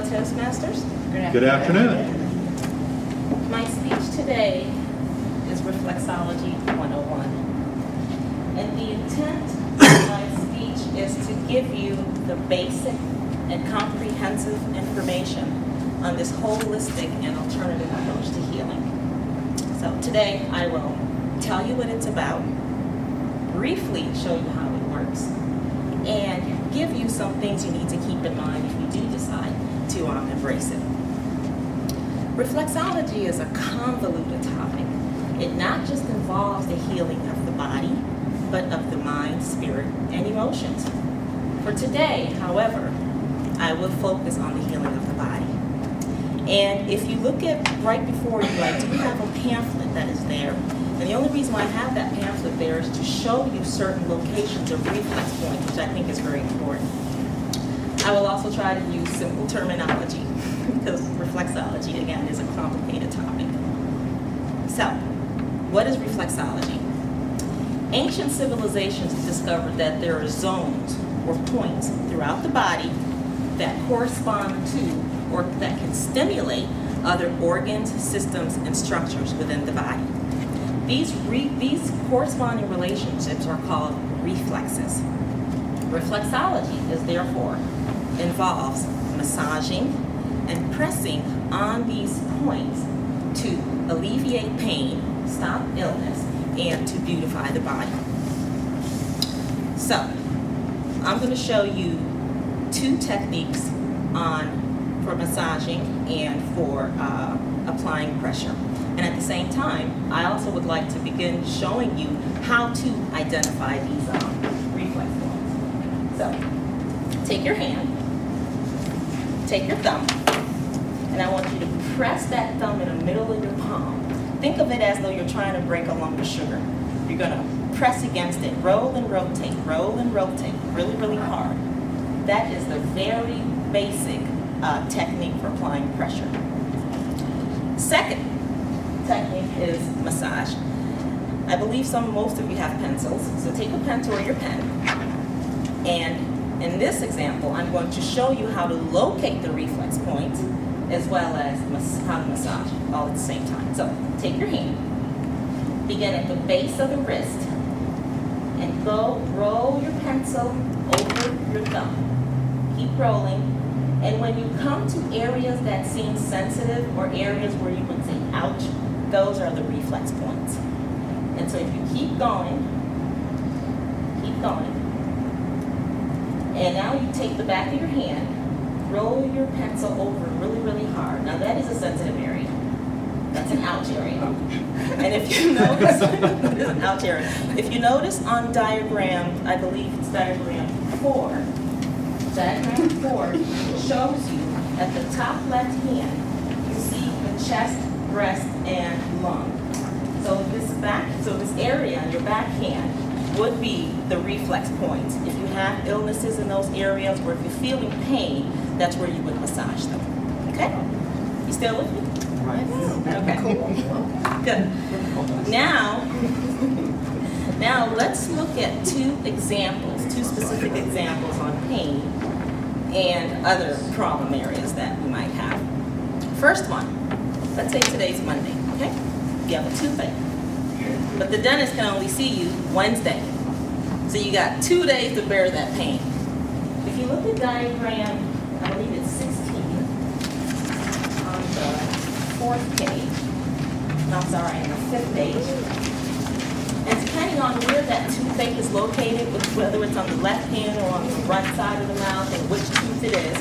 Toastmasters. Good afternoon. My speech today is Reflexology 101. And the intent of my speech is to give you the basic and comprehensive information on this holistic and alternative approach to healing. So today I will tell you what it's about, briefly show you how it works, and give you some things you need to keep in mind if you do decide to embrace it. Reflexology is a convoluted topic. It not just involves the healing of the body, but of the mind, spirit, and emotions. For today, however, I will focus on the healing of the body. And if you look at right before you, I do have a pamphlet that is there. And the only reason why I have that pamphlet there is to show you certain locations of reflex points, which I think is very important. I will also try to use simple terminology because reflexology, again, is a complicated topic. So, what is reflexology? Ancient civilizations discovered that there are zones or points throughout the body that correspond to or that can stimulate other organs, systems, and structures within the body. These corresponding relationships are called reflexes. Reflexology is therefore involves massaging and pressing on these points to alleviate pain, stop illness, and to beautify the body. So, I'm going to show you two techniques for massaging and for applying pressure. And at the same time, I also would like to begin showing you how to identify these reflex points. So, take your hand, take your thumb, and I want you to press that thumb in the middle of your palm. Think of it as though you're trying to break a lump of sugar. You're going to press against it, roll and rotate, really, really hard. That is the very basic technique for applying pressure. Second technique is massage. I believe most of you have pencils, so take a pencil or your pen, and in this example, I'm going to show you how to locate the reflex points as well as how to massage all at the same time. So, take your hand, begin at the base of the wrist, and roll your pencil over your thumb. Keep rolling, and when you come to areas that seem sensitive or areas where you would say, ouch, those are the reflex points. And so if you keep going, and now you take the back of your hand, roll your pencil over really, really hard. Now that is a sensitive area. That's an ouch area. And if you notice, it is an ouch area. If you notice on diagram, I believe it's diagram 4, diagram 4 shows you at the top left hand, you see the chest, breast, and lung. So this area on your back hand would be the reflex points. If you have illnesses in those areas or if you're feeling pain, that's where you would massage them. Okay? You still with me? Right. Okay. Good. Now let's look at two specific examples on pain and other problem areas that we might have. First one, let's say today's Monday, okay? You have a toothache, but the dentist can only see you Wednesday. So you got 2 days to bear that pain. If you look at diagram, I believe it's 16, on the 4th page, no, I'm sorry, on the 5th page, and depending on where that toothache is located, whether it's on the left hand or on the right side of the mouth and which tooth it is,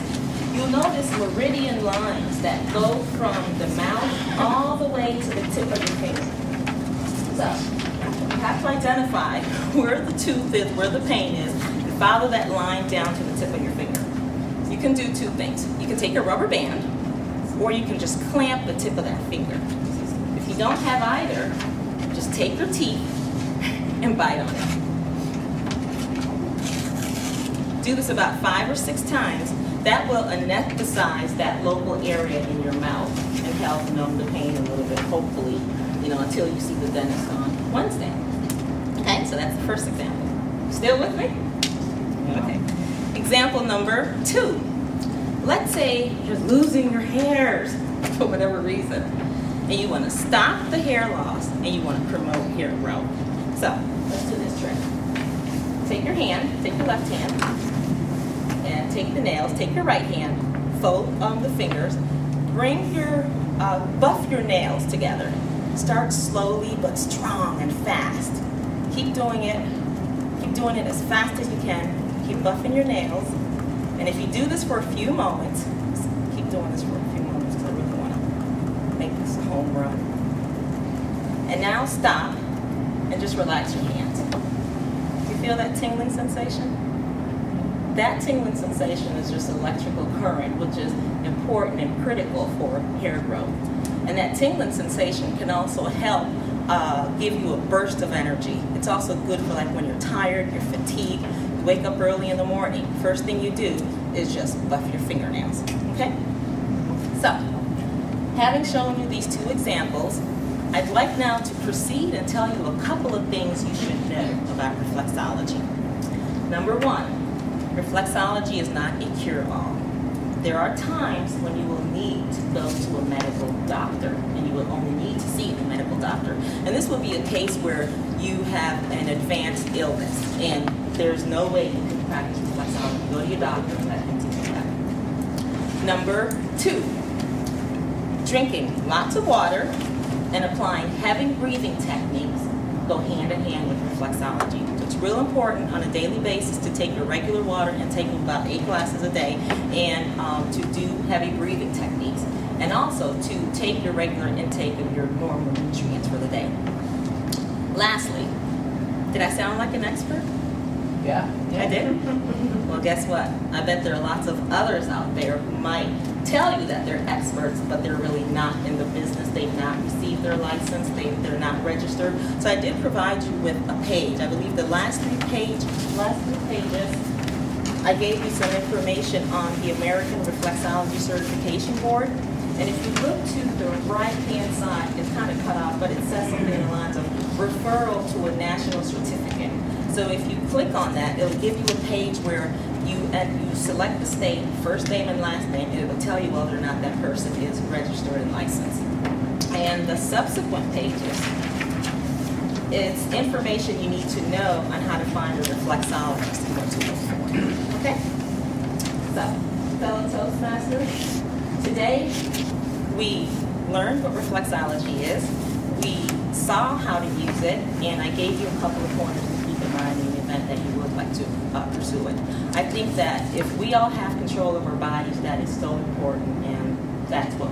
you'll notice meridian lines that go from the mouth all the way to the tip of your finger. So, you have to identify where the tooth is, where the pain is, and follow that line down to the tip of your finger. You can do two things. You can take a rubber band, or you can just clamp the tip of that finger. If you don't have either, just take your teeth and bite on it. Do this about 5 or 6 times. That will anesthetize that local area in your mouth and help numb the pain a little bit, hopefully, until you see the dentist on Wednesday. Okay, so that's the first example. Still with me? Okay. Example number 2. let's say you're losing your hairs for whatever reason, and you want to stop the hair loss and you want to promote hair growth. So let's do this trick. Take your hand, take your left hand, and take the nails, take your right hand, fold the fingers, bring your, buff your nails together. Start slowly but strong and fast. Keep doing it as fast as you can. Keep buffing your nails. And if you do this for a few moments, keep doing this for a few moments because I really want to make this a home run. And now stop and just relax your hands. You feel that tingling sensation? That tingling sensation is just electrical current, which is important and critical for hair growth. And that tingling sensation can also help give you a burst of energy. It's also good for like when you're tired, you're fatigued, you wake up early in the morning. First thing you do is just buff your fingernails, okay? So, having shown you these two examples, I'd like now to proceed and tell you a couple of things you should know about reflexology. Number one, reflexology is not a cure-all. There are times when you will need to go to a medical doctor, and you will only need to see a medical doctor. And this will be a case where you have an advanced illness, and there's no way you can practice reflexology. Go to your doctor and let him teach you that. Number two, drinking lots of water and applying heavy breathing techniques go hand in hand with reflexology. So it's real important on a daily basis to take your regular water and take about 8 glasses a day, and to do heavy breathing techniques, and also to take your regular intake of your normal nutrients for the day. Lastly, did I sound like an expert? Yeah. I did? Well, guess what? I bet there are lots of others out there who might tell you that they're experts, but they're really not in the business. They've not received their license. They're not registered. So I did provide you with a page. I believe the last three pages, I gave you some information on the American Reflexology Certification Board. And if you look to the right-hand side, it's kind of cut off, but it says something in the lines of referral to a national certificate. So if you click on that, it'll give you a page where you select the state, first name and last name, and it'll tell you whether or not that person is registered and licensed. And the subsequent pages, it's information you need to know on how to find a reflexologist you want to look for. Okay? So, fellow Toastmasters, today we learned what reflexology is. We saw how to use it, and I gave you a couple of pointers to keep in mind in the event that you would like to pursue it. I think that if we all have control of our bodies, that is so important, and that's what